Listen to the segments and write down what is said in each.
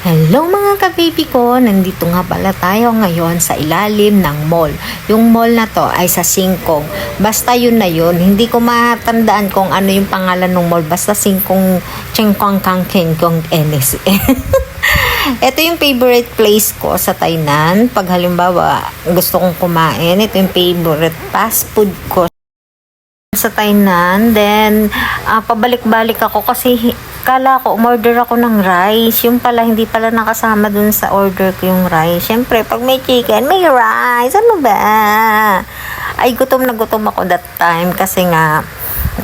Hello mga kababy ko, nandito nga pala tayo ngayon sa ilalim ng mall. Yung mall na to ay sa Singkong. Basta yun na yun, hindi ko matandaan kung ano yung pangalan ng mall. Basta Singkong Chengkong Kang Kengkong NS. Ito yung favorite place ko sa Tainan. Pag halimbawa gusto kong kumain, ito yung favorite fast food ko sa Tainan. Then pabalik-balik ako kasi kala ko umorder ako ng rice, yung pala hindi pala nakasama dun sa order ko yung rice. Syempre pag may chicken may rice, ano ba? Ay gutom na gutom ako that time kasi nga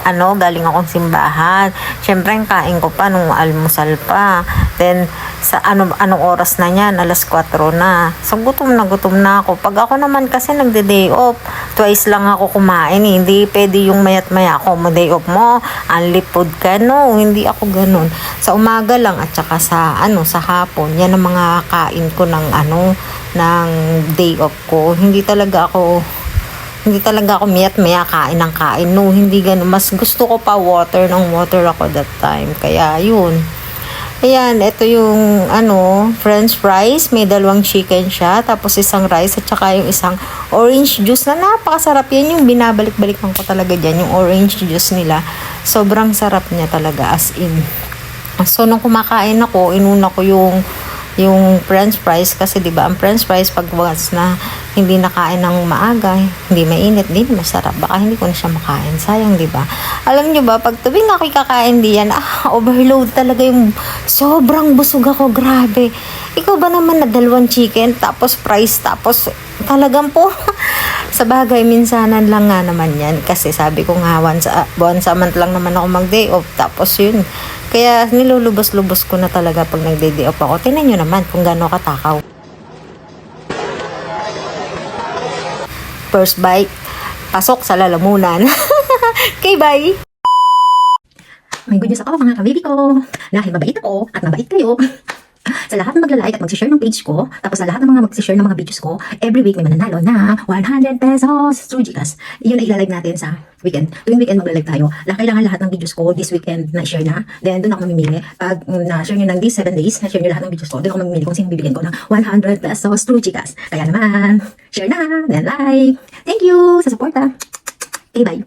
galing akong simbahan. Syempre ang kain ko pa nung almusal pa. Then sa anong oras na niyan, alas 4 na. So gutom na ako. Pag ako naman kasi nagde-day off, twice lang ako kumain. Hindi pwede yung mayat maya ako mo day off mo, unlipod ka, no. Hindi ako ganun. Sa umaga lang at saka sa sa hapon, yan ang mga kain ko ng ng day off ko. Hindi talaga ako maya kain ng kain. No, hindi ganun. Mas gusto ko pa water ako that time. Kaya yun. Ayan, ito yung french fries. May 2 chicken siya. Tapos isang rice at saka yung isang orange juice na napakasarap. Yan yung binabalik-balikan ko talaga dyan. Yung orange juice nila. Sobrang sarap niya talaga as in. So nung kumakain ako, inuna ko yung french fries kasi 'di ba ang french fries pag once na hindi nakain ng maaga, hindi mainit, hindi masarap. Baka hindi ko na siya makain. Sayang, 'di ba? Alam niyo ba, pag tuwing ako'y kakain diyan, overload talaga yung sobrang busog ako, grabe. Ikaw ba naman na 2 chicken tapos fries tapos talagang po sa bagay minsanan lang nga naman yan kasi sabi ko nga once a month lang naman ako mag day off tapos yun kaya nilulubos-lubos ko na talaga pag nagde-day off ako. Tingnan nyo naman kung gaano katakaw. First bite, pasok sa lalamunan. Okay, bye! May good news ako mga ka-baby ko. Dahil mabait ako at mabait kayo. Sa lahat ng magla-like at mag-share ng page ko, tapos sa lahat ng mga mag-share ng mga videos ko, every week may mananalo na 100 pesos through GCash. Yun ay ilalive natin sa weekend. Tuwing weekend magla-live tayo. Kailangan lahat ng videos ko this weekend na share na. Then doon ako mamimili. Pag na-share nyo ng these 7 days, na-share nyo lahat ng videos ko, doon ako mamimili kung sino bibigyan ko ng 100 pesos through GCash. Kaya naman, share na, then like. Thank you sa support. Okay, bye.